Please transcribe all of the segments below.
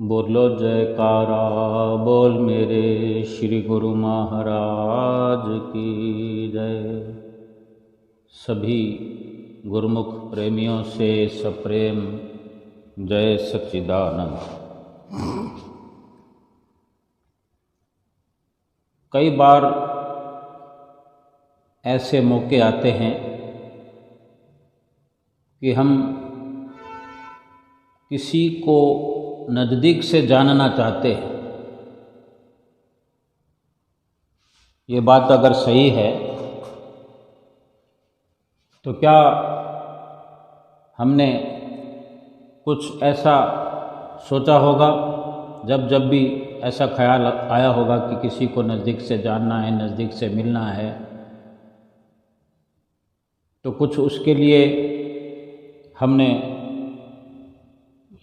बोलो जयकारा बोल मेरे श्री गुरु महाराज की जय। सभी गुरुमुख प्रेमियों से सप्रेम जय सच्चिदानंद। कई बार ऐसे मौके आते हैं कि हम किसी को नज़दीक से जानना चाहते हैं। ये बात अगर सही है तो क्या हमने कुछ ऐसा सोचा होगा जब जब भी ऐसा ख्याल आया होगा कि किसी को नज़दीक से जानना है, नज़दीक से मिलना है, तो कुछ उसके लिए हमने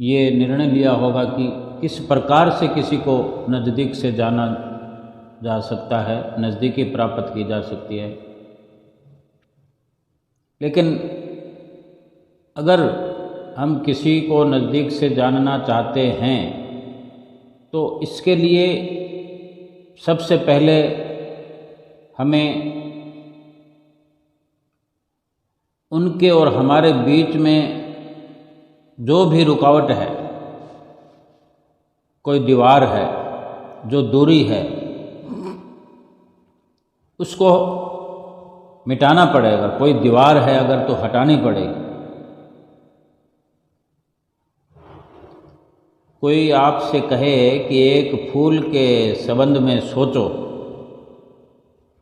ये निर्णय लिया होगा कि किस प्रकार से किसी को नज़दीक से जाना जा सकता है, नज़दीकी प्राप्त की जा सकती है। लेकिन अगर हम किसी को नज़दीक से जानना चाहते हैं तो इसके लिए सबसे पहले हमें उनके और हमारे बीच में जो भी रुकावट है, कोई दीवार है, जो दूरी है, उसको मिटाना पड़ेगा। कोई दीवार है अगर तो हटानी पड़ेगी। कोई आपसे कहे कि एक फूल के संबंध में सोचो,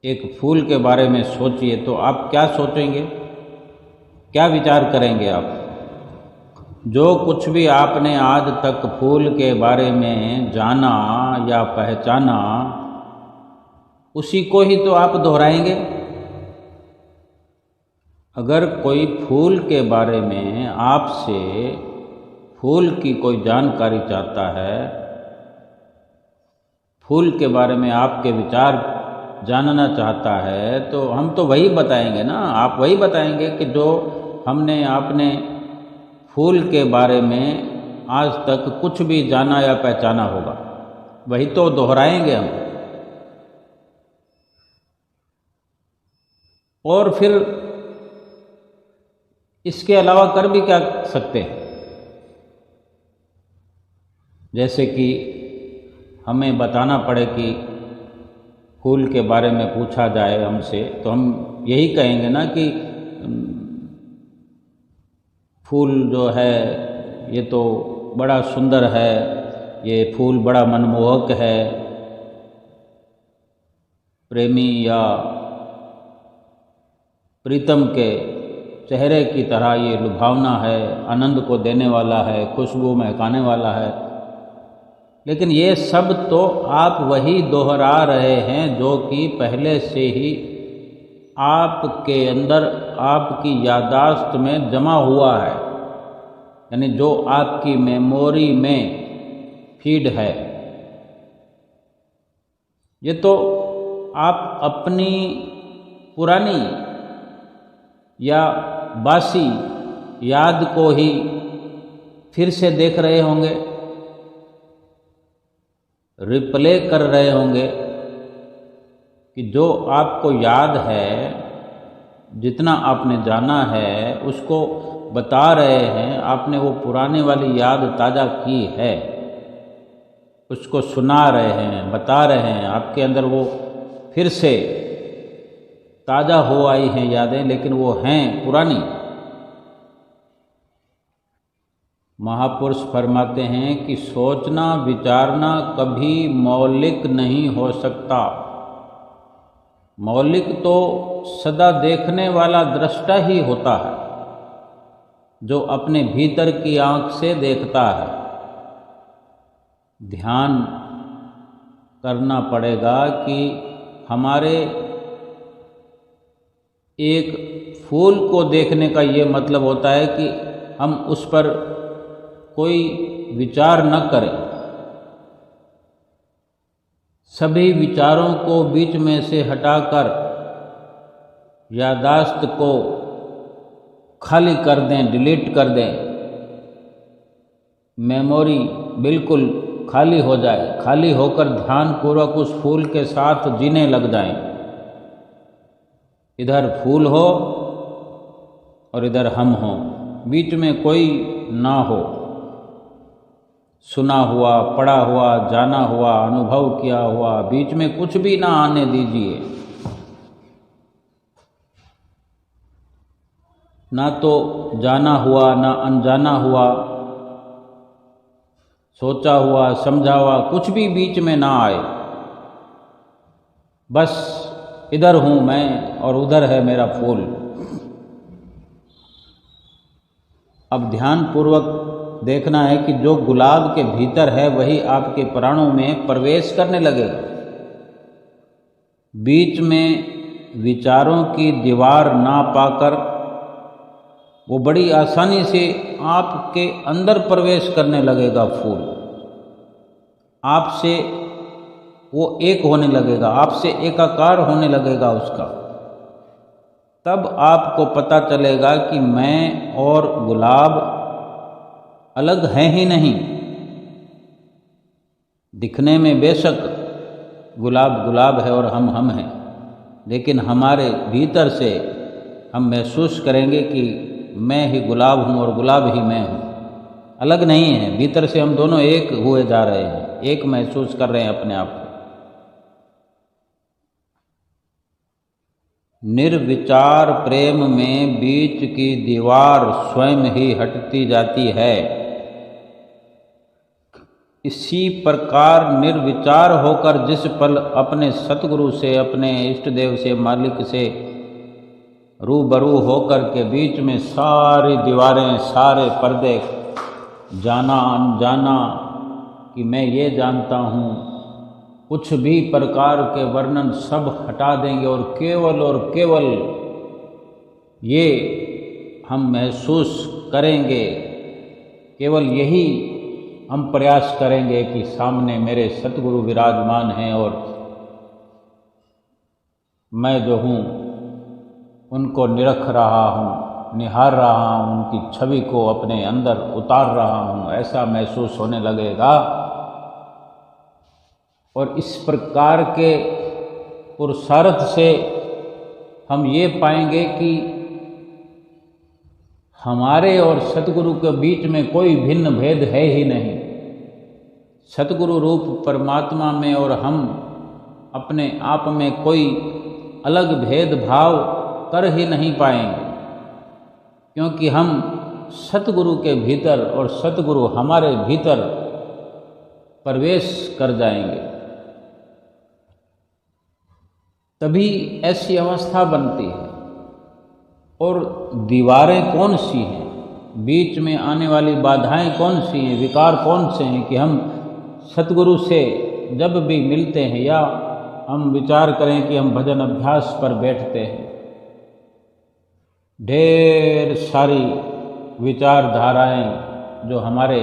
एक फूल के बारे में सोचिए, तो आप क्या सोचेंगे, क्या विचार करेंगे आप? जो कुछ भी आपने आज तक फूल के बारे में जाना या पहचाना, उसी को ही तो आप दोहराएंगे। अगर कोई फूल के बारे में आपसे फूल की कोई जानकारी चाहता है, फूल के बारे में आपके विचार जानना चाहता है, तो हम तो वही बताएंगे ना। आप वही बताएंगे कि जो हमने आपने फूल के बारे में आज तक कुछ भी जाना या पहचाना होगा, वही तो दोहराएंगे हम। और फिर इसके अलावा कर भी क्या सकते हैं? जैसे कि हमें बताना पड़े कि फूल के बारे में पूछा जाए हमसे, तो हम यही कहेंगे ना कि फूल जो है ये तो बड़ा सुंदर है, ये फूल बड़ा मनमोहक है, प्रेमी या प्रीतम के चेहरे की तरह ये लुभावना है, आनंद को देने वाला है, खुशबू महकाने वाला है। लेकिन ये सब तो आप वही दोहरा रहे हैं जो कि पहले से ही आपके अंदर, आपकी याददाश्त में जमा हुआ है, यानी जो आपकी मेमोरी में फीड है। ये तो आप अपनी पुरानी या बासी याद को ही फिर से देख रहे होंगे, रिप्ले कर रहे होंगे कि जो आपको याद है, जितना आपने जाना है, उसको बता रहे हैं। आपने वो पुराने वाली याद ताज़ा की है, उसको सुना रहे हैं, बता रहे हैं। आपके अंदर वो फिर से ताज़ा हो आई हैं यादें, लेकिन वो हैं पुरानी। महापुरुष फरमाते हैं कि सोचना विचारना कभी मौलिक नहीं हो सकता। मौलिक तो सदा देखने वाला दृष्टा ही होता है, जो अपने भीतर की आँख से देखता है। ध्यान करना पड़ेगा कि हमारे एक फूल को देखने का ये मतलब होता है कि हम उस पर कोई विचार न करें। सभी विचारों को बीच में से हटाकर याददाश्त को खाली कर दें, डिलीट कर दें। मेमोरी बिल्कुल खाली हो जाए, खाली होकर ध्यान पूर्वक उस फूल के साथ जीने लग जाएं। इधर फूल हो और इधर हम हो, बीच में कोई ना हो। सुना हुआ, पढ़ा हुआ, जाना हुआ, अनुभव किया हुआ, बीच में कुछ भी ना आने दीजिए। ना तो जाना हुआ, ना अनजाना हुआ, सोचा हुआ, समझा हुआ, कुछ भी बीच में ना आए। बस इधर हूँ मैं और उधर है मेरा फूल। अब ध्यान पूर्वक देखना है कि जो गुलाब के भीतर है वही आपके प्राणों में प्रवेश करने लगेगा। बीच में विचारों की दीवार ना पाकर वो बड़ी आसानी से आपके अंदर प्रवेश करने लगेगा फूल। आपसे वो एक होने लगेगा, आपसे एकाकार होने लगेगा उसका। तब आपको पता चलेगा कि मैं और गुलाब अलग हैं ही नहीं। दिखने में बेशक गुलाब गुलाब है और हम हैं, लेकिन हमारे भीतर से हम महसूस करेंगे कि मैं ही गुलाब हूँ और गुलाब ही मैं हूँ। अलग नहीं है, भीतर से हम दोनों एक हुए जा रहे हैं, एक महसूस कर रहे हैं अपने आप को। निर्विचार प्रेम में बीच की दीवार स्वयं ही हटती जाती है। इसी प्रकार निर्विचार होकर जिस पल अपने सतगुरु से, अपने इष्ट देव से, मालिक से रूबरू होकर के बीच में सारी दीवारें, सारे पर्दे, जाना अनजाना कि मैं ये जानता हूँ, कुछ भी प्रकार के वर्णन सब हटा देंगे और केवल ये हम महसूस करेंगे, केवल यही हम प्रयास करेंगे कि सामने मेरे सतगुरु विराजमान हैं और मैं जो हूँ उनको निरख रहा हूँ, निहार रहा हूँ, उनकी छवि को अपने अंदर उतार रहा हूँ, ऐसा महसूस होने लगेगा। और इस प्रकार के पुरुषार्थ से हम ये पाएंगे कि हमारे और सतगुरु के बीच में कोई भिन्न भेद है ही नहीं। सतगुरु रूप परमात्मा में और हम अपने आप में कोई अलग भेदभाव कर ही नहीं पाएंगे, क्योंकि हम सतगुरु के भीतर और सतगुरु हमारे भीतर प्रवेश कर जाएंगे। तभी ऐसी अवस्था बनती है। और दीवारें कौन सी हैं, बीच में आने वाली बाधाएं कौन सी हैं, विकार कौन से हैं कि हम सतगुरु से जब भी मिलते हैं या हम विचार करें कि हम भजन अभ्यास पर बैठते हैं, ढेर सारी विचारधाराएं जो हमारे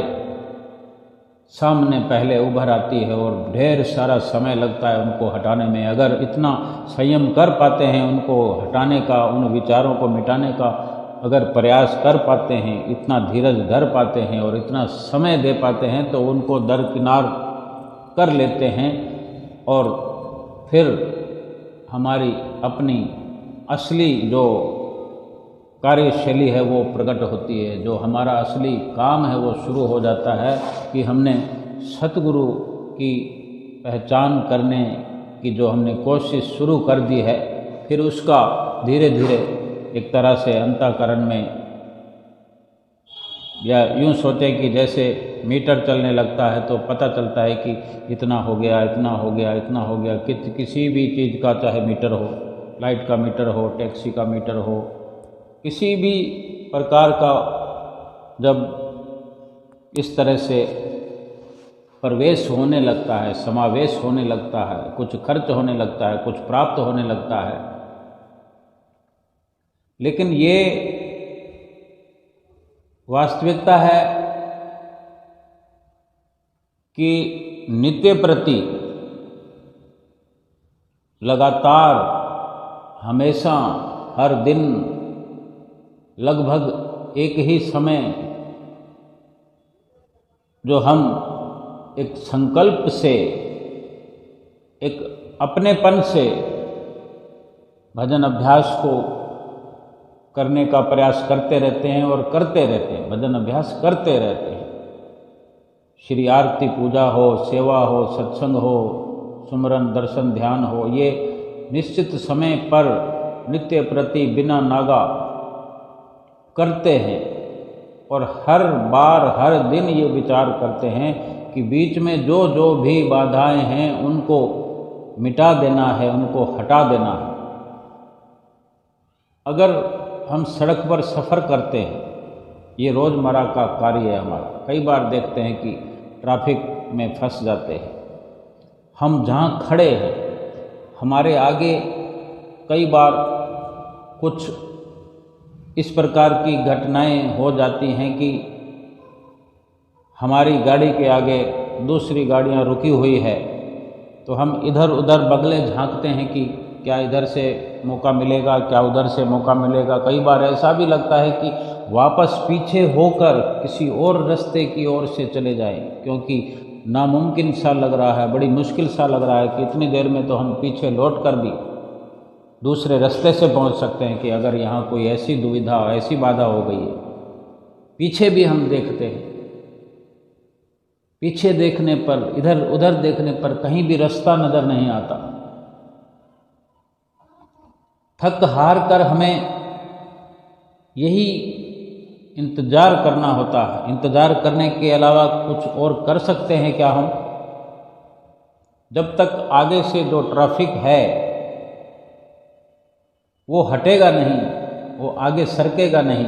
सामने पहले उभर आती है और ढेर सारा समय लगता है उनको हटाने में। अगर इतना संयम कर पाते हैं उनको हटाने का, उन विचारों को मिटाने का अगर प्रयास कर पाते हैं, इतना धीरज धर पाते हैं और इतना समय दे पाते हैं, तो उनको दरकिनार कर लेते हैं और फिर हमारी अपनी असली जो कार्यशैली है वो प्रकट होती है। जो हमारा असली काम है वो शुरू हो जाता है कि हमने सतगुरु की पहचान करने की जो हमने कोशिश शुरू कर दी है, फिर उसका धीरे धीरे एक तरह से अंतःकरण में, या यूँ सोचें कि जैसे मीटर चलने लगता है तो पता चलता है कि इतना हो गया, इतना हो गया, इतना हो गया। किसी भी चीज़ का, चाहे मीटर हो, लाइट का मीटर हो, टैक्सी का मीटर हो, किसी भी प्रकार का जब इस तरह से प्रवेश होने लगता है, समावेश होने लगता है, कुछ खर्च होने लगता है, कुछ प्राप्त होने लगता है, लेकिन ये वास्तविकता है कि नित्य प्रति लगातार हमेशा हर दिन लगभग एक ही समय जो हम एक संकल्प से, एक अपनेपन से भजन अभ्यास को करने का प्रयास करते रहते हैं और करते रहते हैं, भजन अभ्यास करते रहते हैं। श्री आरती पूजा हो, सेवा हो, सत्संग हो, सुमरन दर्शन ध्यान हो, ये निश्चित समय पर नित्य प्रति बिना नागा करते हैं और हर बार हर दिन ये विचार करते हैं कि बीच में जो जो भी बाधाएं हैं उनको मिटा देना है, उनको हटा देना है। अगर हम सड़क पर सफ़र करते हैं, ये रोज़मर्रा का कार्य है हमारा, कई बार देखते हैं कि ट्रैफिक में फंस जाते हैं। हम जहाँ खड़े हैं, हमारे आगे कई बार कुछ इस प्रकार की घटनाएं हो जाती हैं कि हमारी गाड़ी के आगे दूसरी गाड़ियां रुकी हुई है, तो हम इधर उधर बगले झांकते हैं कि क्या इधर से मौका मिलेगा, क्या उधर से मौका मिलेगा। कई बार ऐसा भी लगता है कि वापस पीछे होकर किसी और रास्ते की ओर से चले जाएं, क्योंकि नामुमकिन सा लग रहा है, बड़ी मुश्किल सा लग रहा है कि इतनी देर में तो हम पीछे लौट कर भी दूसरे रास्ते से पहुंच सकते हैं कि अगर यहाँ कोई ऐसी दुविधा, ऐसी बाधा हो गई है। पीछे भी हम देखते हैं, पीछे देखने पर, इधर उधर देखने पर कहीं भी रास्ता नज़र नहीं आता। थक हार कर हमें यही इंतज़ार करना होता है। इंतज़ार करने के अलावा कुछ और कर सकते हैं क्या हम? जब तक आगे से जो ट्रैफिक है वो हटेगा नहीं, वो आगे सरकेगा नहीं,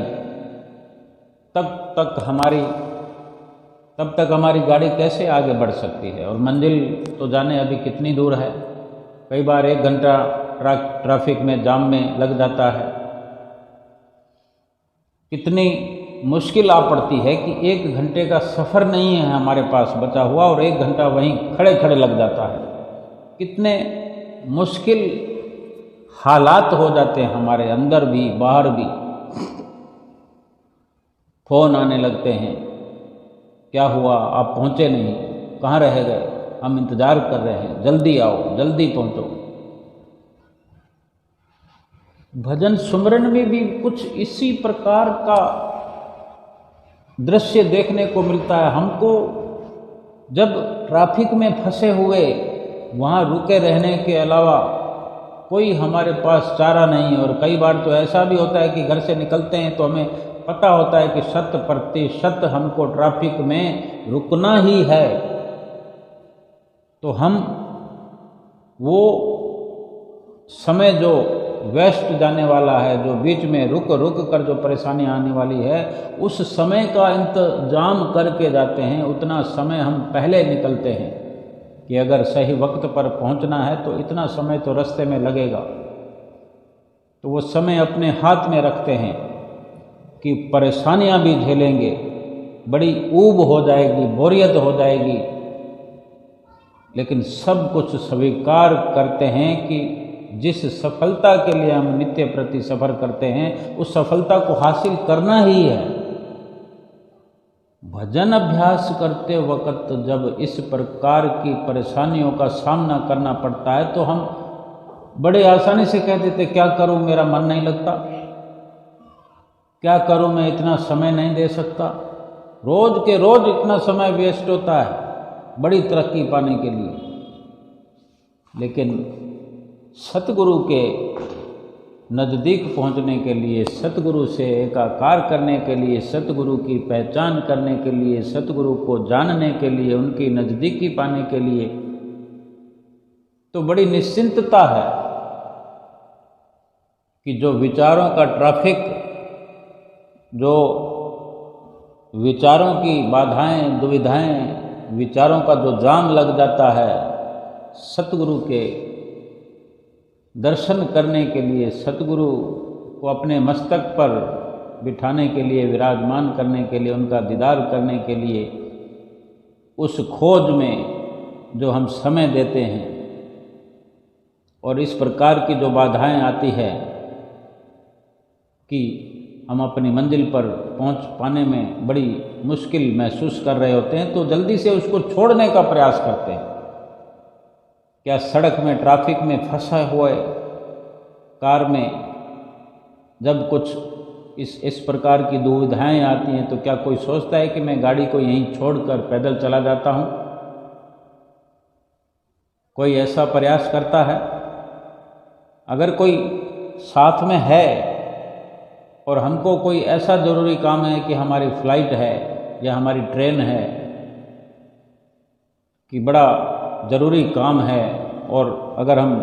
तब तक हमारी गाड़ी कैसे आगे बढ़ सकती है? और मंजिल तो जाने अभी कितनी दूर है। कई बार 1 घंटा ट्रैफिक में जाम में लग जाता है। कितनी मुश्किल आ पड़ती है कि 1 घंटे का सफ़र नहीं है हमारे पास बचा हुआ और 1 घंटा वहीं खड़े खड़े लग जाता है। कितने मुश्किल हालात हो जाते हैं हमारे अंदर भी बाहर भी। फ़ोन आने लगते हैं, क्या हुआ, आप पहुँचे नहीं, कहाँ रह गए, हम इंतज़ार कर रहे हैं, जल्दी आओ, जल्दी पहुँचो। भजन सुमरन में भी कुछ इसी प्रकार का दृश्य देखने को मिलता है हमको। जब ट्रैफिक में फंसे हुए वहाँ रुके रहने के अलावा कोई हमारे पास चारा नहीं, और कई बार तो ऐसा भी होता है कि घर से निकलते हैं तो हमें पता होता है कि 100% हमको ट्रैफिक में रुकना ही है, तो हम वो समय जो वेस्ट जाने वाला है, जो बीच में रुक कर जो परेशानी आने वाली है, उस समय का इंतजाम करके जाते हैं। उतना समय हम पहले निकलते हैं कि अगर सही वक्त पर पहुंचना है तो इतना समय तो रास्ते में लगेगा, तो वो समय अपने हाथ में रखते हैं कि परेशानियां भी झेलेंगे, बड़ी ऊब हो जाएगी, बोरियत हो जाएगी, लेकिन सब कुछ स्वीकार करते हैं कि जिस सफलता के लिए हम नित्य प्रति सफर करते हैं उस सफलता को हासिल करना ही है। भजन अभ्यास करते वक्त जब इस प्रकार की परेशानियों का सामना करना पड़ता है तो हम बड़े आसानी से कह देते, क्या करूं, मेरा मन नहीं लगता, क्या करूं, मैं इतना समय नहीं दे सकता। रोज के रोज इतना समय वेस्ट होता है बड़ी तरक्की पाने के लिए। लेकिन सतगुरु के नज़दीक पहुंचने के लिए, सतगुरु से एकाकार करने के लिए, सतगुरु की पहचान करने के लिए, सतगुरु को जानने के लिए, उनकी नज़दीकी पाने के लिए तो बड़ी निश्चिंतता है कि जो विचारों का ट्रैफिक, जो विचारों की बाधाएं, दुविधाएं, विचारों का जो जाम लग जाता है, सतगुरु के दर्शन करने के लिए, सतगुरु को अपने मस्तक पर बिठाने के लिए, विराजमान करने के लिए, उनका दीदार करने के लिए, उस खोज में जो हम समय देते हैं, और इस प्रकार की जो बाधाएं आती है कि हम अपनी मंजिल पर पहुंच पाने में बड़ी मुश्किल महसूस कर रहे होते हैं तो जल्दी से उसको छोड़ने का प्रयास करते हैं। क्या सड़क में ट्रैफिक में फंसा हुए कार में जब कुछ इस प्रकार की दुविधाएं आती हैं तो क्या कोई सोचता है कि मैं गाड़ी को यहीं छोड़कर पैदल चला जाता हूं? कोई ऐसा प्रयास करता है? अगर कोई साथ में है और हमको कोई ऐसा ज़रूरी काम है कि हमारी फ्लाइट है या हमारी ट्रेन है कि बड़ा ज़रूरी काम है और अगर हम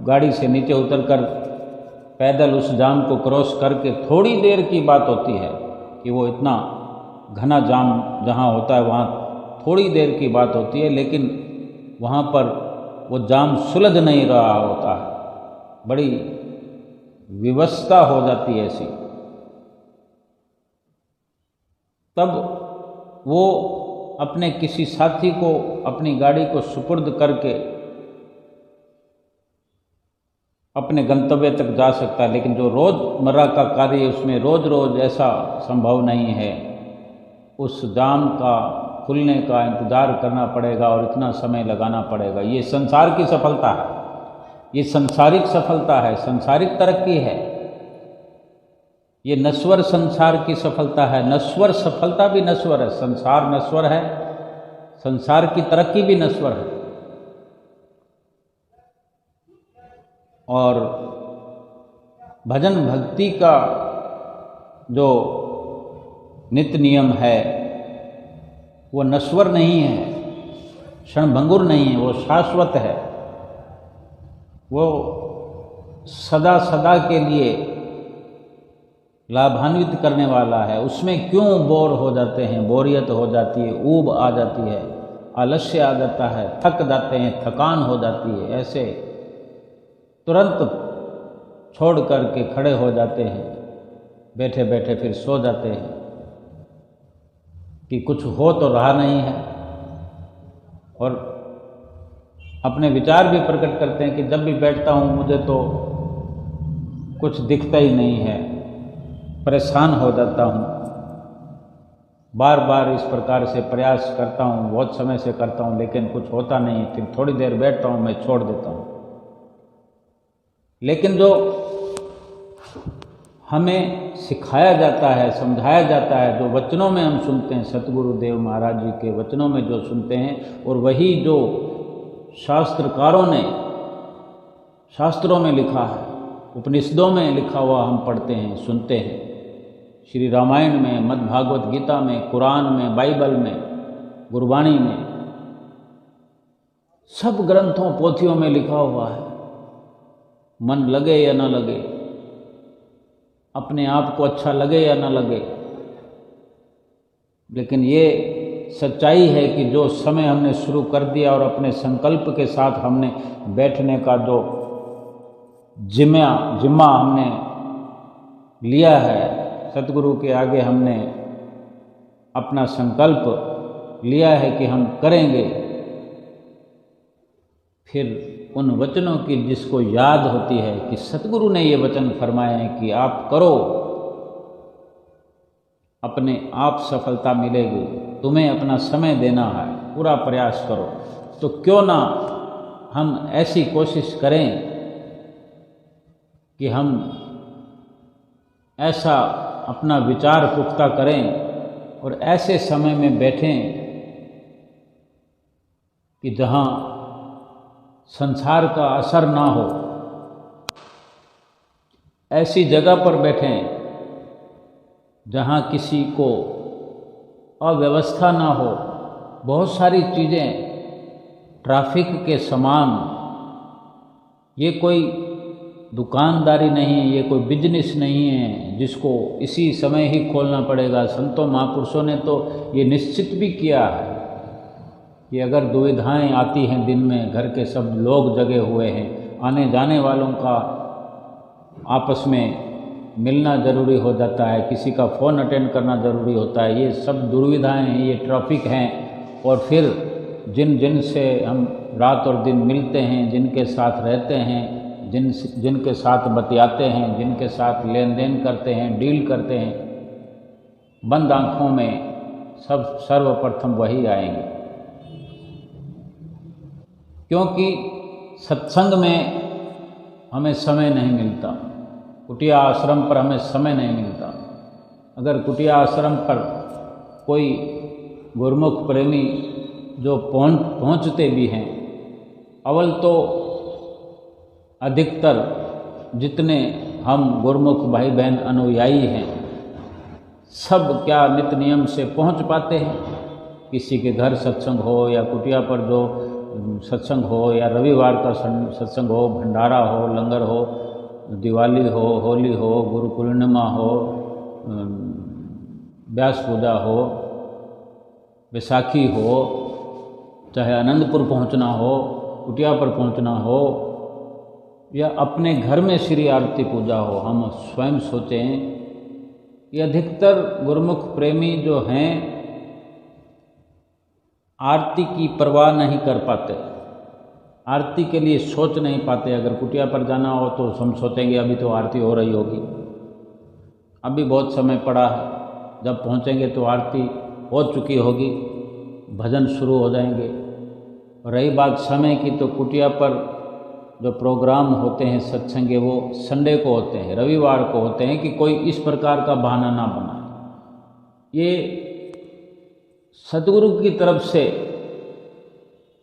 गाड़ी से नीचे उतरकर पैदल उस जाम को क्रॉस करके थोड़ी देर की बात होती है कि वो इतना घना जाम जहाँ होता है वहाँ थोड़ी देर की बात होती है, लेकिन वहाँ पर वो जाम सुलझ नहीं रहा होता है, बड़ी विवशता हो जाती है ऐसी। तब वो अपने किसी साथी को अपनी गाड़ी को सुपुर्द करके अपने गंतव्य तक जा सकता है, लेकिन जो रोज़मर्रा का कार्य है उसमें रोज़ रोज़ ऐसा संभव नहीं है। उस जाम का खुलने का इंतज़ार करना पड़ेगा और इतना समय लगाना पड़ेगा। ये संसार की सफलता है, ये संसारिक सफलता है, संसारिक तरक्की है। ये नश्वर संसार की सफलता है, नश्वर सफलता भी नश्वर है। संसार नश्वर है, संसार की तरक्की भी नश्वर है। और भजन भक्ति का जो नित्य नियम है वो नश्वर नहीं है, क्षणभंगुर नहीं है, वो शाश्वत है। वो सदा सदा के लिए लाभान्वित करने वाला है। उसमें क्यों बोर हो जाते हैं, बोरियत हो जाती है, ऊब आ जाती है, आलस्य आ जाता है, थक जाते हैं, थकान हो जाती है, ऐसे तुरंत छोड़ करके खड़े हो जाते हैं, बैठे बैठे फिर सो जाते हैं कि कुछ हो तो रहा नहीं है। और अपने विचार भी प्रकट करते हैं कि जब भी बैठता हूँ मुझे तो कुछ दिखता ही नहीं है, परेशान हो जाता हूँ। बार बार इस प्रकार से प्रयास करता हूँ, बहुत समय से करता हूँ, लेकिन कुछ होता नहीं। फिर थोड़ी देर बैठता हूँ, मैं छोड़ देता हूँ। लेकिन जो हमें सिखाया जाता है, समझाया जाता है, जो वचनों में हम सुनते हैं, सतगुरुदेव महाराज जी के वचनों में जो सुनते हैं, और वही जो शास्त्रकारों ने शास्त्रों में लिखा है, उपनिषदों में लिखा हुआ हम पढ़ते हैं, सुनते हैं। श्री रामायण में, मद्भागवत गीता में, कुरान में, बाइबल में, गुरबाणी में, सब ग्रंथों पोथियों में लिखा हुआ है। मन लगे या न लगे, अपने आप को अच्छा लगे या न लगे, लेकिन ये सच्चाई है कि जो समय हमने शुरू कर दिया और अपने संकल्प के साथ हमने बैठने का जो जिम्मा हमने लिया है, सतगुरु के आगे हमने अपना संकल्प लिया है कि हम करेंगे, फिर उन वचनों की जिसको याद होती है कि सतगुरु ने ये वचन फरमाए हैं कि आप करो, अपने आप सफलता मिलेगी, तुम्हें अपना समय देना है, पूरा प्रयास करो। तो क्यों ना हम ऐसी कोशिश करें कि हम ऐसा अपना विचार पुख्ता करें और ऐसे समय में बैठें कि जहाँ संसार का असर ना हो, ऐसी जगह पर बैठें जहाँ किसी को अव्यवस्था ना हो। बहुत सारी चीज़ें ट्रैफिक के समान, ये कोई दुकानदारी नहीं है, ये कोई बिजनेस नहीं है जिसको इसी समय ही खोलना पड़ेगा। संतों महापुरुषों ने तो ये निश्चित भी किया है कि अगर दुविधाएं आती हैं दिन में, घर के सब लोग जगे हुए हैं, आने जाने वालों का आपस में मिलना ज़रूरी हो जाता है, किसी का फ़ोन अटेंड करना ज़रूरी होता है, ये सब दुविधाएं हैं, ये ट्रैफिक हैं। और फिर जिन जिन से हम रात और दिन मिलते हैं, जिनके साथ रहते हैं, जिनके साथ बतियाते हैं, जिनके साथ लेन देन करते हैं, डील करते हैं, बंद आँखों में सब सर्वप्रथम वही आएंगे। क्योंकि सत्संग में हमें समय नहीं मिलता, कुटिया आश्रम पर हमें समय नहीं मिलता। अगर कुटिया आश्रम पर कोई गुरुमुख प्रेमी जो पहुँचते भी हैं, अव्वल तो अधिकतर जितने हम गुरुमुख भाई बहन अनुयायी हैं, सब क्या नित नियम से पहुंच पाते हैं। किसी के घर सत्संग हो या कुटिया पर जो सत्संग हो या रविवार का सत्संग हो, भंडारा हो, लंगर हो, दिवाली हो, होली हो, गुरु पूर्णिमा हो, व्यास पूजा हो, बैसाखी हो, चाहे आनंदपुर पहुंचना हो, कुटिया पर पहुंचना हो, या अपने घर में श्री आरती पूजा हो, हम स्वयं सोचें कि अधिकतर गुरुमुख प्रेमी जो हैं आरती की परवाह नहीं कर पाते, आरती के लिए सोच नहीं पाते। अगर कुटिया पर जाना हो तो हम सोचेंगे अभी तो आरती हो रही होगी, अभी बहुत समय पड़ा है, जब पहुंचेंगे तो आरती हो चुकी होगी, भजन शुरू हो जाएंगे। और रही बात समय की, तो कुटिया पर जो प्रोग्राम होते हैं सत्संग के, वो संडे को होते हैं, रविवार को होते हैं, कि कोई इस प्रकार का बहाना ना बनाए। ये सद्गुरु की तरफ से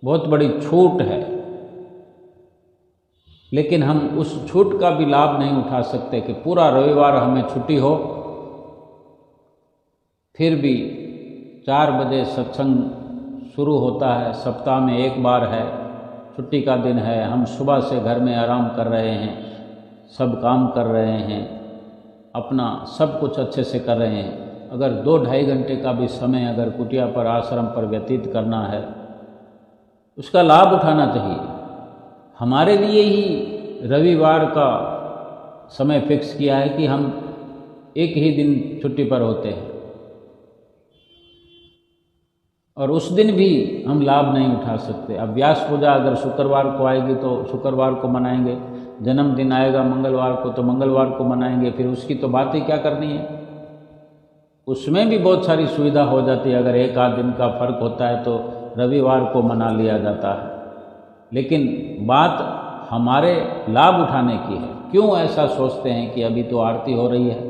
बहुत बड़ी छूट है, लेकिन हम उस छूट का भी लाभ नहीं उठा सकते कि पूरा रविवार हमें छुट्टी हो, फिर भी 4 बजे सत्संग शुरू होता है, सप्ताह में एक बार है, छुट्टी का दिन है, हम सुबह से घर में आराम कर रहे हैं, सब काम कर रहे हैं, अपना सब कुछ अच्छे से कर रहे हैं। अगर 2-2.5 घंटे का भी समय अगर कुटिया पर आश्रम पर व्यतीत करना है, उसका लाभ उठाना चाहिए। हमारे लिए ही रविवार का समय फिक्स किया है कि हम एक ही दिन छुट्टी पर होते हैं, और उस दिन भी हम लाभ नहीं उठा सकते। अब व्यास पूजा अगर शुक्रवार को आएगी तो शुक्रवार को मनाएंगे, जन्मदिन आएगा मंगलवार को तो मंगलवार को मनाएंगे, फिर उसकी तो बात ही क्या करनी है। उसमें भी बहुत सारी सुविधा हो जाती है, अगर 1-8 दिन का फर्क होता है तो रविवार को मना लिया जाता है। लेकिन बात हमारे लाभ उठाने की है। क्यों ऐसा सोचते हैं कि अभी तो आरती हो रही है,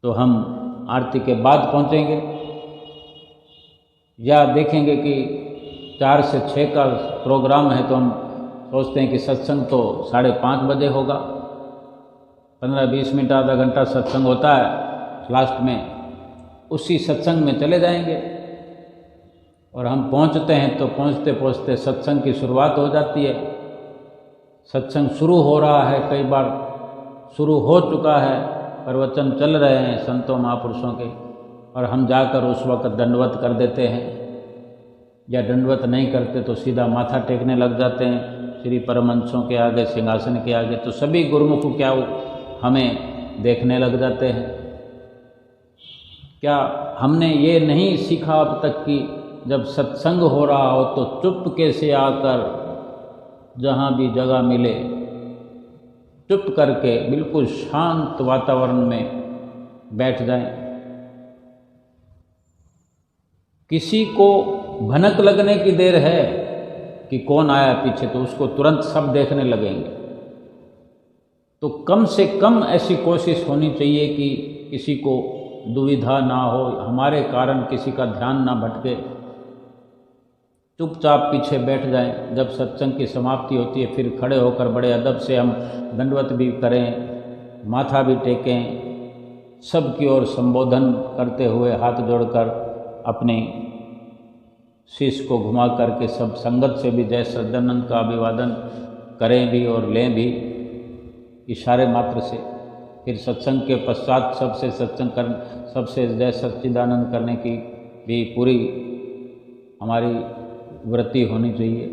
तो हम आरती के बाद पहुंचेंगे, या देखेंगे कि 4 से 6 का प्रोग्राम है तो हम सोचते हैं कि सत्संग तो 5:30 बजे होगा, 15-20 मिनट आधा घंटा सत्संग होता है, लास्ट में उसी सत्संग में चले जाएंगे। और हम पहुंचते हैं तो पहुंचते पहुंचते सत्संग की शुरुआत हो जाती है, सत्संग शुरू हो रहा है, कई बार शुरू हो चुका है, प्रवचन चल रहे हैं संतों महापुरुषों के, और हम जाकर उस वक्त दंडवत कर देते हैं, या दंडवत नहीं करते तो सीधा माथा टेकने लग जाते हैं श्री परमहंसों के आगे, सिंहासन के आगे। तो सभी गुरुमुख क्या हमें देखने लग जाते हैं। क्या हमने ये नहीं सीखा अब तक कि जब सत्संग हो रहा हो तो चुपके से आकर जहाँ भी जगह मिले चुप करके बिल्कुल शांत वातावरण में बैठ जाएं। किसी को भनक लगने की देर है कि कौन आया पीछे, तो उसको तुरंत सब देखने लगेंगे। तो कम से कम ऐसी कोशिश होनी चाहिए कि किसी को दुविधा ना हो, हमारे कारण किसी का ध्यान ना भटके, चुपचाप पीछे बैठ जाएं। जब सत्संग की समाप्ति होती है फिर खड़े होकर बड़े अदब से हम दंडवत भी करें, माथा भी टेकें, सबकी ओर संबोधन करते हुए हाथ जोड़कर अपने शीश को घुमा करके सब संगत से भी जय सच्चिदानंद का अभिवादन करें भी और लें भी इशारे मात्र से। फिर सत्संग के पश्चात सबसे जय सच्चिदानंद करने की भी पूरी हमारी वृत्ति होनी चाहिए।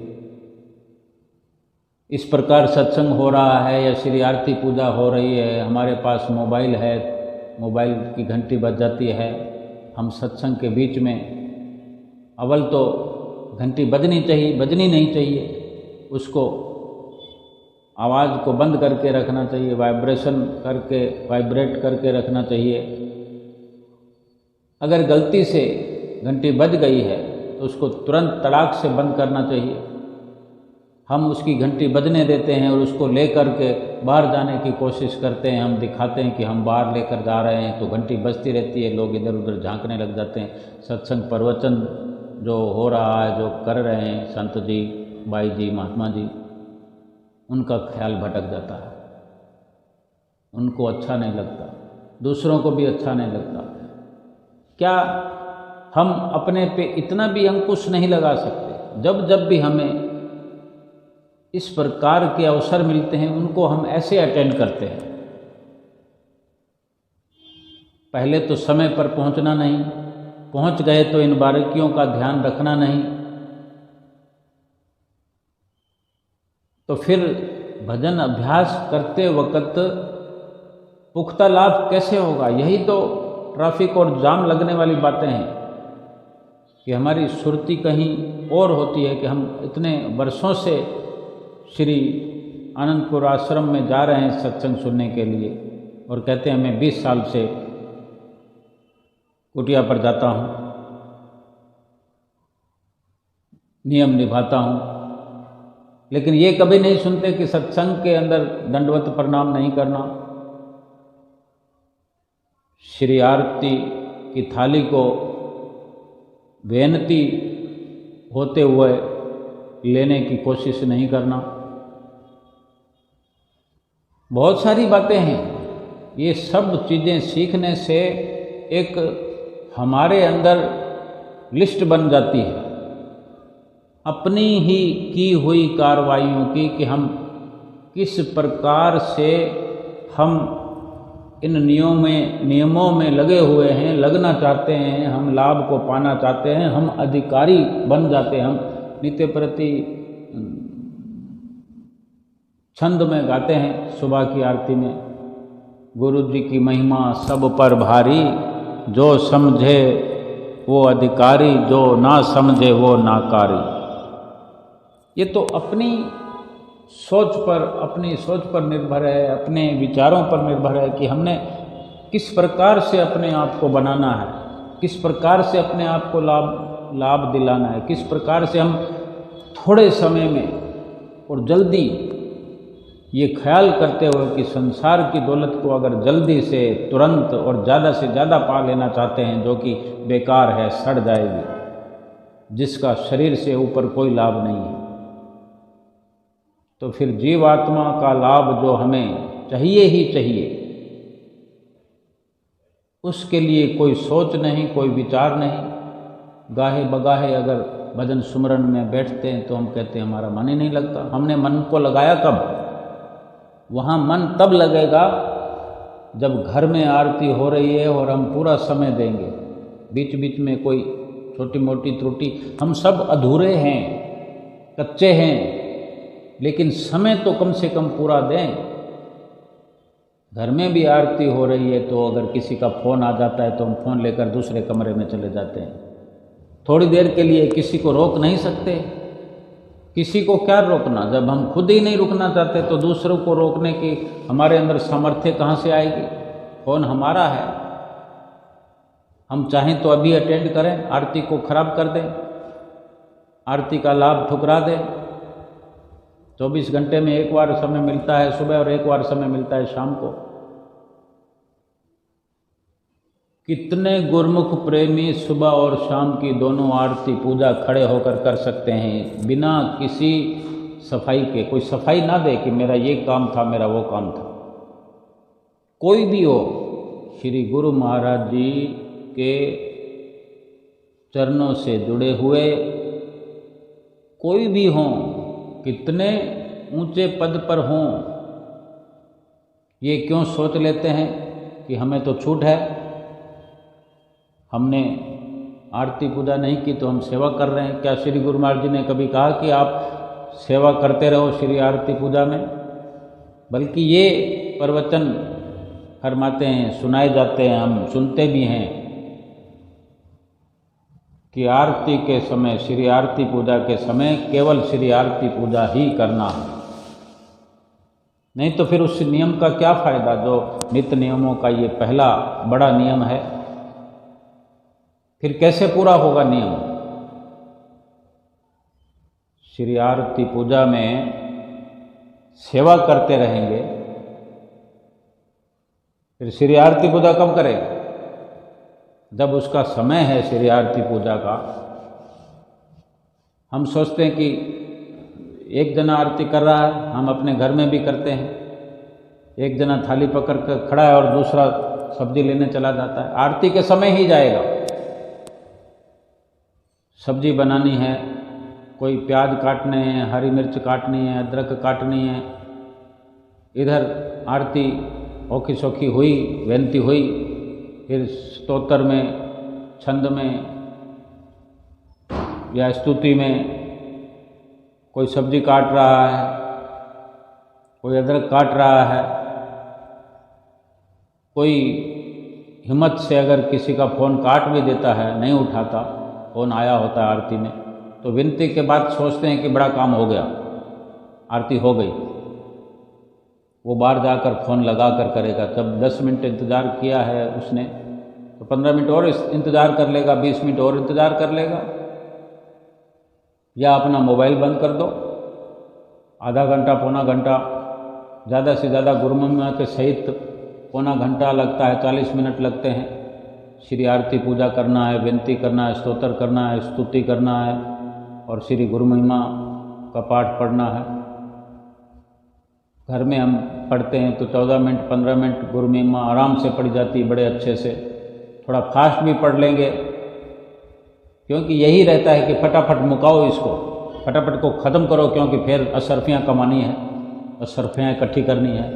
इस प्रकार सत्संग हो रहा है या श्री आरती पूजा हो रही है, हमारे पास मोबाइल है, मोबाइल की घंटी बज जाती है, हम सत्संग के बीच में, अव्वल तो घंटी बजनी नहीं चाहिए, उसको आवाज़ को बंद करके रखना चाहिए, वाइब्रेट करके रखना चाहिए। अगर गलती से घंटी बज गई है तो उसको तुरंत तड़ाक से बंद करना चाहिए। हम उसकी घंटी बजने देते हैं और उसको लेकर के बाहर जाने की कोशिश करते हैं, हम दिखाते हैं कि हम बाहर लेकर जा रहे हैं, तो घंटी बजती रहती है, लोग इधर उधर झांकने लग जाते हैं। सत्संग प्रवचन जो हो रहा है, जो कर रहे हैं संत जी, बाई जी, महात्मा जी, उनका ख्याल भटक जाता है, उनको अच्छा नहीं लगता, दूसरों को भी अच्छा नहीं लगता। क्या हम अपने पे इतना भी अंकुश नहीं लगा सकते? जब जब भी हमें इस प्रकार के अवसर मिलते हैं उनको हम ऐसे अटेंड करते हैं। पहले तो समय पर पहुंचना नहीं, पहुंच गए तो इन बारीकियों का ध्यान रखना नहीं, तो फिर भजन अभ्यास करते वक्त पुख्ता लाभ कैसे होगा? यही तो ट्रैफिक और जाम लगने वाली बातें हैं कि हमारी सुरती कहीं और होती है कि हम इतने वर्षों से श्री आनंदपुर आश्रम में जा रहे हैं सत्संग सुनने के लिए और कहते हैं मैं 20 साल से कुटिया पर जाता हूँ, नियम निभाता हूँ, लेकिन ये कभी नहीं सुनते कि सत्संग के अंदर दंडवत प्रणाम नहीं करना, श्री आरती की थाली को बेनती होते हुए लेने की कोशिश नहीं करना। बहुत सारी बातें हैं। ये सब चीज़ें सीखने से एक हमारे अंदर लिस्ट बन जाती है अपनी ही की हुई कार्रवाइयों की कि हम किस प्रकार से हम इन नियमों में लगे हुए हैं, लगना चाहते हैं, हम लाभ को पाना चाहते हैं, हम अधिकारी बन जाते हैं। हम नित्य प्रति छंद में गाते हैं सुबह की आरती में, गुरु जी की महिमा सब पर भारी, जो समझे वो अधिकारी, जो ना समझे वो नाकारी। ये तो अपनी सोच पर निर्भर है, अपने विचारों पर निर्भर है कि हमने किस प्रकार से अपने आप को बनाना है, किस प्रकार से अपने आप को लाभ दिलाना है, किस प्रकार से हम थोड़े समय में और जल्दी, ये ख्याल करते हुए कि संसार की दौलत को अगर जल्दी से तुरंत और ज़्यादा से ज़्यादा पा लेना चाहते हैं, जो कि बेकार है, सड़ जाएगी, जिसका शरीर से ऊपर कोई लाभ नहीं है, तो फिर जीवात्मा का लाभ जो हमें चाहिए ही चाहिए, उसके लिए कोई सोच नहीं, कोई विचार नहीं। गाहे बगाहे अगर भजन सुमरन में बैठते हैं तो हम कहते हैं हमारा मन ही नहीं लगता। हमने मन को लगाया कब? वहाँ मन तब लगेगा जब घर में आरती हो रही है और हम पूरा समय देंगे। बीच बीच में कोई छोटी मोटी त्रुटि, हम सब अधूरे हैं, कच्चे हैं, लेकिन समय तो कम से कम पूरा दें। घर में भी आरती हो रही है तो अगर किसी का फ़ोन आ जाता है तो हम फ़ोन लेकर दूसरे कमरे में चले जाते हैं। थोड़ी देर के लिए किसी को रोक नहीं सकते। किसी को क्या रोकना? जब हम खुद ही नहीं रुकना चाहते तो दूसरों को रोकने की हमारे अंदर सामर्थ्य कहाँ से आएगी? फ़ोन हमारा है, हम चाहें तो अभी अटेंड करें, आरती को खराब कर दें, आरती का लाभ ठुकरा दें। 24 घंटे में एक बार समय मिलता है सुबह और एक बार समय मिलता है शाम को। कितने गुरमुख प्रेमी सुबह और शाम की दोनों आरती पूजा खड़े होकर कर सकते हैं बिना किसी सफाई के? कोई सफाई ना दे कि मेरा ये काम था, मेरा वो काम था। कोई भी हो, श्री गुरु महाराज जी के चरणों से जुड़े हुए कोई भी हों, कितने ऊंचे पद पर हों, ये क्यों सोच लेते हैं कि हमें तो छूट है, हमने आरती पूजा नहीं की तो हम सेवा कर रहे हैं? क्या श्री गुरु महाराज जी ने कभी कहा कि आप सेवा करते रहो श्री आरती पूजा में? बल्कि ये प्रवचन फरमाते हैं, सुनाए जाते हैं, हम सुनते भी हैं कि आरती के समय, श्री आरती पूजा के समय केवल श्री आरती पूजा ही करना है। नहीं तो फिर उस नियम का क्या फ़ायदा जो नित्य नियमों का ये पहला बड़ा नियम है, फिर कैसे पूरा होगा नियम। श्री आरती पूजा में सेवा करते रहेंगे, फिर श्री आरती पूजा कब करें? जब उसका समय है श्री आरती पूजा का। हम सोचते हैं कि एक जना आरती कर रहा है, हम अपने घर में भी करते हैं, एक जना थाली पकड़ कर खड़ा है और दूसरा सब्जी लेने चला जाता है। आरती के समय ही जाएगा, सब्जी बनानी है, कोई प्याज काटने हैं, हरी मिर्च काटनी है, अदरक काटनी है, इधर आरती औखी सौखी हुई, बेनती हुई, फिर स्तोत्र में, छंद में या स्तुति में कोई सब्जी काट रहा है, कोई अदरक काट रहा है, कोई हिम्मत से अगर किसी का फ़ोन काट भी देता है, नहीं उठाता, फ़ोन आया होता है आरती में, तो विनती के बाद सोचते हैं कि बड़ा काम हो गया, आरती हो गई। वो बाहर जाकर फ़ोन लगा कर करेगा। जब 10 मिनट इंतज़ार किया है उसने, तो 15 मिनट और इंतज़ार कर लेगा, 20 मिनट और इंतज़ार कर लेगा, या अपना मोबाइल बंद कर दो। आधा घंटा, पौना घंटा, ज़्यादा से ज़्यादा गुरु महिमा के सहित पौना घंटा लगता है, 40 मिनट लगते हैं। श्री आरती पूजा करना है, विनती करना है, स्तोत्र करना है, स्तुति करना है और श्री गुरु महिमा का पाठ पढ़ना है। घर में हम पढ़ते हैं तो 14 मिनट 15 मिनट गुरु महिमा आराम से पढ़ी जाती है, बड़े अच्छे से। थोड़ा फास्ट भी पढ़ लेंगे, क्योंकि यही रहता है कि फटाफट मुकाओ इसको, फटाफट को ख़त्म करो, क्योंकि फिर असरफियाँ कमानी है, असरफियाँ इकट्ठी करनी है।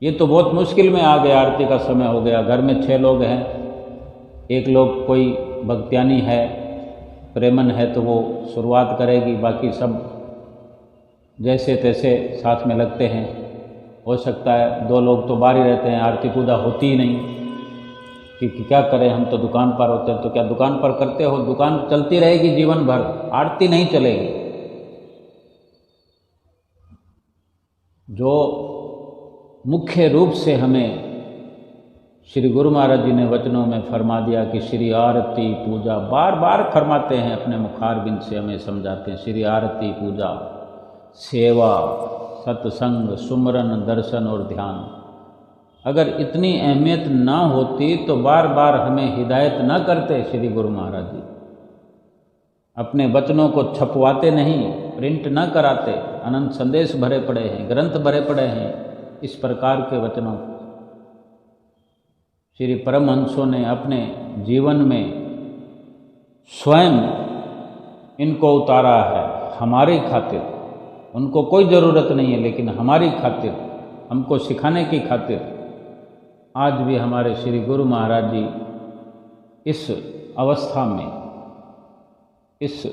ये तो बहुत मुश्किल में आ गया, आरती का समय हो गया, घर में 6 लोग हैं, एक लोग कोई भक्त्यानी है, प्रेमन है, तो वो शुरुआत करेगी, बाकी सब जैसे तैसे साथ में लगते हैं। हो सकता है 2 लोग तो बाहर ही रहते हैं, आरती पूजा होती ही नहीं, कि क्या करें, हम तो दुकान पर होते हैं। तो क्या दुकान पर करते हो? दुकान चलती रहेगी जीवन भर, आरती नहीं चलेगी। जो मुख्य रूप से हमें श्री गुरु महाराज जी ने वचनों में फरमा दिया कि श्री आरती पूजा, बार बार फरमाते हैं, अपने मुखारबिंद से हमें समझाते हैं, श्री आरती पूजा, सेवा, सत्संग, सुमरन, दर्शन और ध्यान। अगर इतनी अहमियत ना होती तो बार बार हमें हिदायत न करते श्री गुरु महाराज जी। अपने वचनों को छपवाते नहीं, प्रिंट न कराते, अनंत संदेश भरे पड़े हैं, ग्रंथ भरे पड़े हैं इस प्रकार के वचनों। श्री परमहंसों ने अपने जीवन में स्वयं इनको उतारा है हमारी खातिर। उनको कोई ज़रूरत नहीं है, लेकिन हमारी खातिर, हमको सिखाने की खातिर आज भी हमारे श्री गुरु महाराज जी इस अवस्था में, इस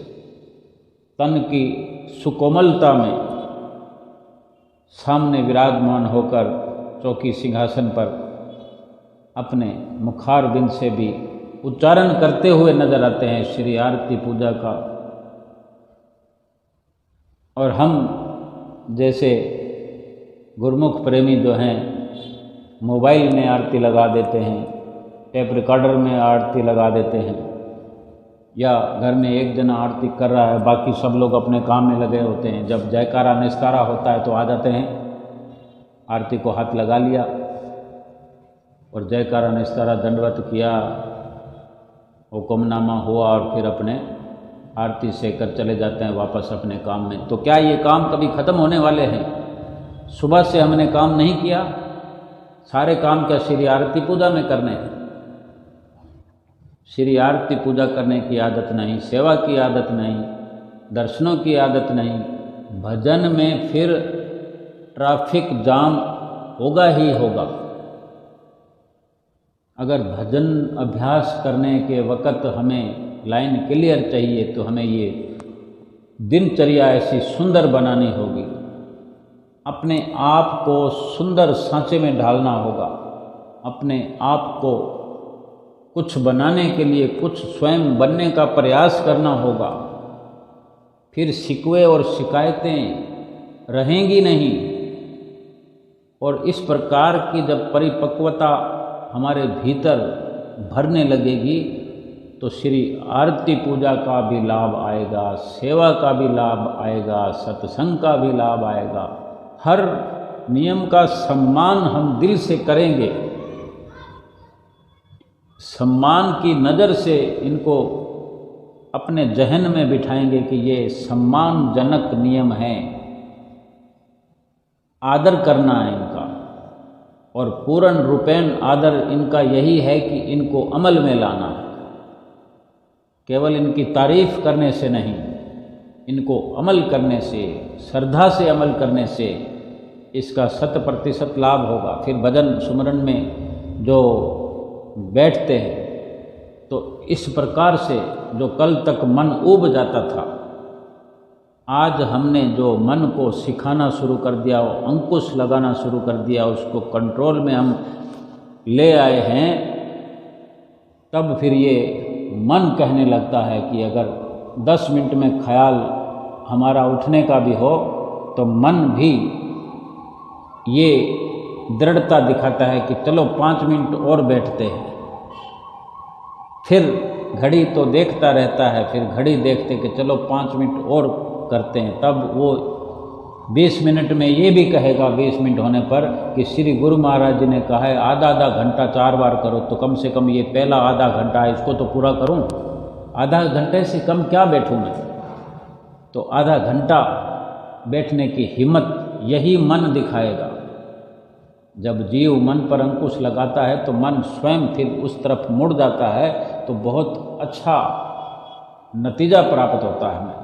तन की सुकोमलता में सामने विराजमान होकर चौकी सिंहासन पर अपने मुखारबिंद से भी उच्चारण करते हुए नजर आते हैं श्री आरती पूजा का। और हम जैसे गुरमुख प्रेमी जो हैं, मोबाइल में आरती लगा देते हैं, टेप रिकॉर्डर में आरती लगा देते हैं, या घर में एक जना आरती कर रहा है, बाकी सब लोग अपने काम में लगे होते हैं। जब जयकारा निस्तारा होता है तो आ जाते हैं, आरती को हाथ लगा लिया और जयकारा निस्तारा दंडवत किया, हुक्मनामा हुआ और फिर अपने आरती से कर चले जाते हैं वापस अपने काम में। तो क्या ये काम कभी ख़त्म होने वाले हैं? सुबह से हमने काम नहीं किया, सारे काम क्या श्री आरती पूजा में करने हैं? श्री आरती पूजा करने की आदत नहीं, सेवा की आदत नहीं, दर्शनों की आदत नहीं, भजन में फिर ट्रैफिक जाम होगा ही होगा। अगर भजन अभ्यास करने के वक़्त हमें लाइन क्लियर चाहिए तो हमें ये दिनचर्या ऐसी सुंदर बनानी होगी, अपने आप को सुंदर सांचे में ढालना होगा, अपने आप को कुछ बनाने के लिए कुछ स्वयं बनने का प्रयास करना होगा। फिर शिकवे और शिकायतें रहेंगी नहीं, और इस प्रकार की जब परिपक्वता हमारे भीतर भरने लगेगी तो श्री आरती पूजा का भी लाभ आएगा, सेवा का भी लाभ आएगा, सत्संग का भी लाभ आएगा। हर नियम का सम्मान हम दिल से करेंगे, सम्मान की नज़र से इनको अपने जहन में बिठाएंगे कि ये सम्मानजनक नियम हैं, आदर करना है इनका। और पूर्ण रूपेण आदर इनका यही है कि इनको अमल में लाना है, केवल इनकी तारीफ करने से नहीं, इनको अमल करने से, श्रद्धा से अमल करने से इसका 100% लाभ होगा। फिर भजन सुमरन में जो बैठते हैं तो इस प्रकार से जो कल तक मन ऊब जाता था, आज हमने जो मन को सिखाना शुरू कर दिया, अंकुश लगाना शुरू कर दिया, उसको कंट्रोल में हम ले आए हैं, तब फिर ये मन कहने लगता है कि अगर 10 मिनट में ख्याल हमारा उठने का भी हो तो मन भी ये दृढ़ता दिखाता है कि चलो 5 मिनट और बैठते हैं। फिर घड़ी तो देखता रहता है, फिर घड़ी देखते कि चलो 5 मिनट और करते हैं, तब वो 20 मिनट में ये भी कहेगा 20 मिनट होने पर कि श्री गुरु महाराज जी ने कहा है आधा आधा घंटा 4 बार करो, तो कम से कम ये पहला आधा घंटा है इसको तो पूरा करूं, आधा घंटे से कम क्या बैठूं मैं। तो आधा घंटा बैठने की हिम्मत यही मन दिखाएगा। जब जीव मन पर अंकुश लगाता है तो मन स्वयं फिर उस तरफ मुड़ जाता है, तो बहुत अच्छा नतीजा प्राप्त होता है हमें।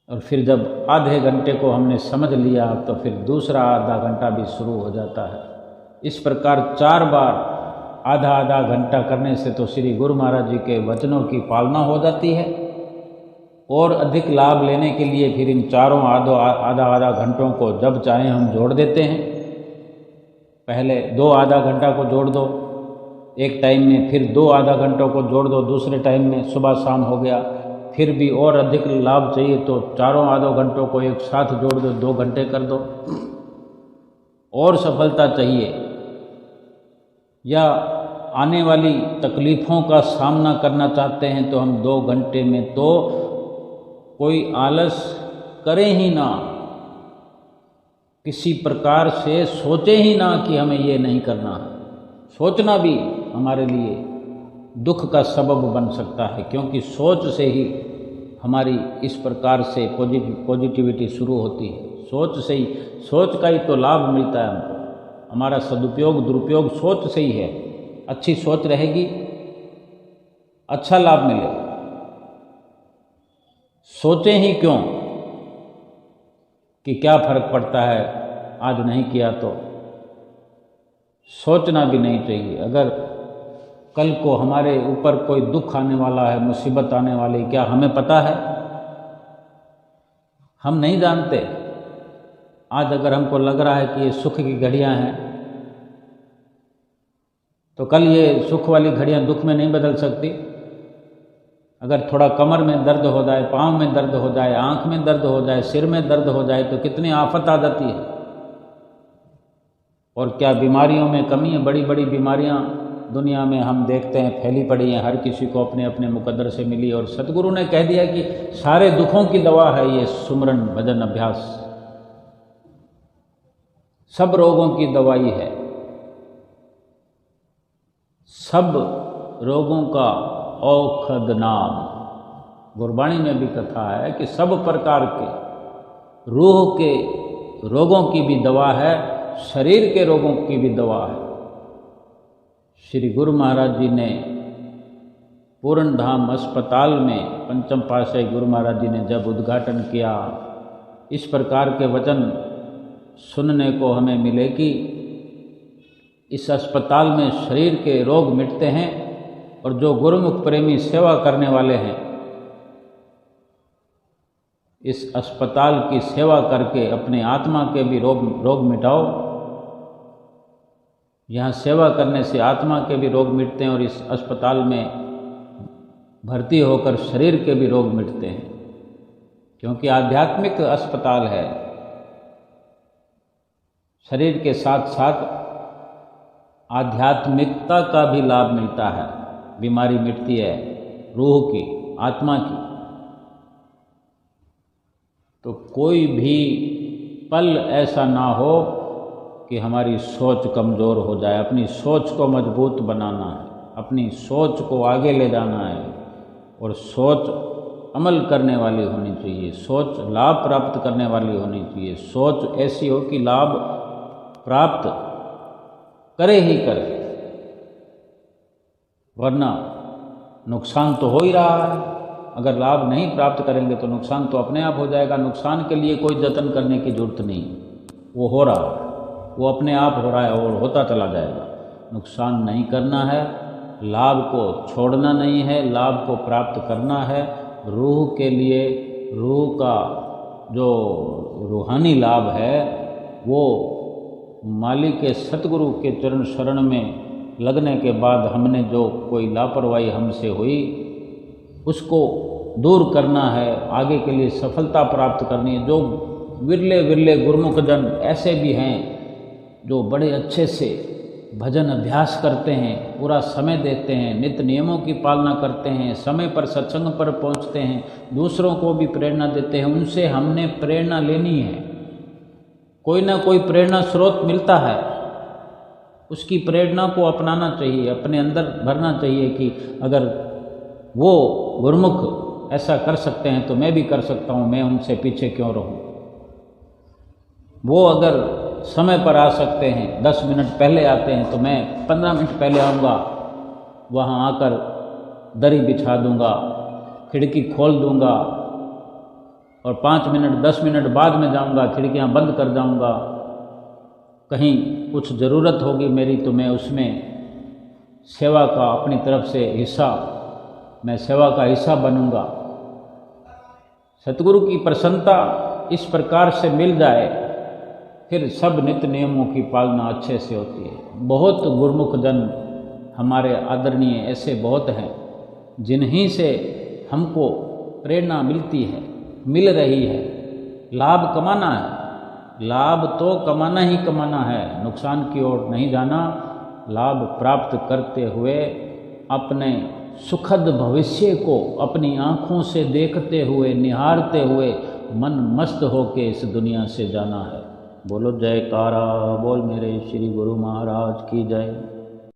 और फिर जब आधे घंटे को हमने समझ लिया तो फिर दूसरा आधा घंटा भी शुरू हो जाता है। इस प्रकार 4 बार आधा आधा घंटा करने से तो श्री गुरु महाराज जी के वचनों की पालना हो जाती है। और अधिक लाभ लेने के लिए फिर इन चारों आधा आधा घंटों को जब चाहें हम जोड़ देते हैं। पहले 2 आधा घंटा को जोड़ दो एक टाइम में, फिर 2 आधा घंटों को जोड़ दो दूसरे टाइम में, सुबह शाम हो गया। फिर भी और अधिक लाभ चाहिए तो चारों आधे घंटों को एक साथ जोड़ दो, 2 घंटे कर दो। और सफलता चाहिए या आने वाली तकलीफ़ों का सामना करना चाहते हैं तो हम 2 घंटे में तो कोई आलस करें ही ना, किसी प्रकार से सोचे ही ना कि हमें ये नहीं करना है। सोचना भी हमारे लिए दुख का सबब बन सकता है, क्योंकि सोच से ही हमारी इस प्रकार से पॉजिटिविटी शुरू होती है। सोच से ही, सोच का ही तो लाभ मिलता है हमको। हमारा सदुपयोग दुरुपयोग सोच से ही है। अच्छी सोच रहेगी, अच्छा लाभ मिलेगा। सोचें ही क्यों कि क्या फर्क पड़ता है, आज नहीं किया तो। सोचना भी नहीं चाहिए। अगर कल को हमारे ऊपर कोई दुख आने वाला है, मुसीबत आने वाली, क्या हमें पता है? हम नहीं जानते। आज अगर हमको लग रहा है कि ये सुख की घड़ियां हैं, तो कल ये सुख वाली घड़ियां दुख में नहीं बदल सकती। अगर थोड़ा कमर में दर्द हो जाए, पाँव में दर्द हो जाए, आँख में दर्द हो जाए, सिर में दर्द हो जाए तो कितनी आफत आ जाती है। और क्या बीमारियों में कमी है? बड़ी बड़ी बीमारियां दुनिया में हम देखते हैं फैली पड़ी हैं, हर किसी को अपने अपने मुकद्दर से मिली। और सतगुरु ने कह दिया कि सारे दुखों की दवा है ये सुमरन भजन अभ्यास, सब रोगों की दवाई है। सब रोगों का औषध नाम। गुरबाणी में भी कथा है कि सब प्रकार के रूह के रोगों की भी दवा है, शरीर के रोगों की भी दवा है। श्री गुरु महाराज जी ने पूर्ण धाम अस्पताल में पंचम पातशाही गुरु महाराज जी ने जब उद्घाटन किया, इस प्रकार के वचन सुनने को हमें मिले कि इस अस्पताल में शरीर के रोग मिटते हैं और जो गुरुमुख प्रेमी सेवा करने वाले हैं, इस अस्पताल की सेवा करके अपने आत्मा के भी रोग मिटाओ। यहाँ सेवा करने से आत्मा के भी रोग मिटते हैं और इस अस्पताल में भर्ती होकर शरीर के भी रोग मिटते हैं, क्योंकि आध्यात्मिक अस्पताल है। शरीर के साथ साथ आध्यात्मिकता का भी लाभ मिलता है। बीमारी मिटती है रूह की, आत्मा की। तो कोई भी पल ऐसा ना हो कि हमारी सोच कमज़ोर हो जाए। अपनी सोच को मजबूत बनाना है, अपनी सोच को आगे ले जाना है, और सोच अमल करने वाली होनी चाहिए, सोच लाभ प्राप्त करने वाली होनी चाहिए। सोच ऐसी हो कि लाभ प्राप्त करे ही करे, वरना नुकसान तो हो ही रहा है। अगर लाभ नहीं प्राप्त करेंगे तो नुकसान तो अपने आप हो जाएगा। नुकसान के लिए कोई जतन करने की जरूरत नहीं, वो हो रहा है, वो अपने आप हो रहा है और होता चला जाएगा। नुकसान नहीं करना है, लाभ को छोड़ना नहीं है, लाभ को प्राप्त करना है। रूह के लिए, रूह का जो रूहानी लाभ है वो मालिक के सतगुरु के चरण शरण में लगने के बाद हमने जो कोई लापरवाही हमसे हुई उसको दूर करना है, आगे के लिए सफलता प्राप्त करनी है। जो विरले विरले गुरमुख जन ऐसे भी हैं जो बड़े अच्छे से भजन अभ्यास करते हैं, पूरा समय देते हैं, नित्य नियमों की पालना करते हैं, समय पर सत्संग पर पहुंचते हैं, दूसरों को भी प्रेरणा देते हैं। उनसे हमने प्रेरणा लेनी है। कोई ना कोई प्रेरणा स्रोत मिलता है, उसकी प्रेरणा को अपनाना चाहिए, अपने अंदर भरना चाहिए कि अगर वो गुरमुख ऐसा कर सकते हैं तो मैं भी कर सकता हूँ, मैं उनसे पीछे क्यों रहूँ। वो अगर समय पर आ सकते हैं, 10 मिनट पहले आते हैं, तो मैं 15 मिनट पहले आऊँगा, वहाँ आकर दरी बिछा दूँगा, खिड़की खोल दूँगा, और 5 मिनट 10 मिनट बाद में जाऊँगा, खिड़कियाँ बंद कर जाऊँगा। कहीं कुछ ज़रूरत होगी मेरी तो मैं उसमें सेवा का अपनी तरफ से हिस्सा, मैं सेवा का हिस्सा बनूँगा। सतगुरु की प्रसन्नता इस प्रकार से मिल जाए, फिर सब नित्य नियमों की पालना अच्छे से होती है। बहुत गुरमुख जन हमारे आदरणीय ऐसे बहुत हैं जिन्हीं से हमको प्रेरणा मिलती है, मिल रही है। लाभ कमाना है, लाभ तो कमाना ही कमाना है, नुकसान की ओर नहीं जाना। लाभ प्राप्त करते हुए अपने सुखद भविष्य को अपनी आँखों से देखते हुए, निहारते हुए मन मस्त होके इस दुनिया से जाना है। बोलो जयकारा बोल मेरे श्री गुरु महाराज की जय।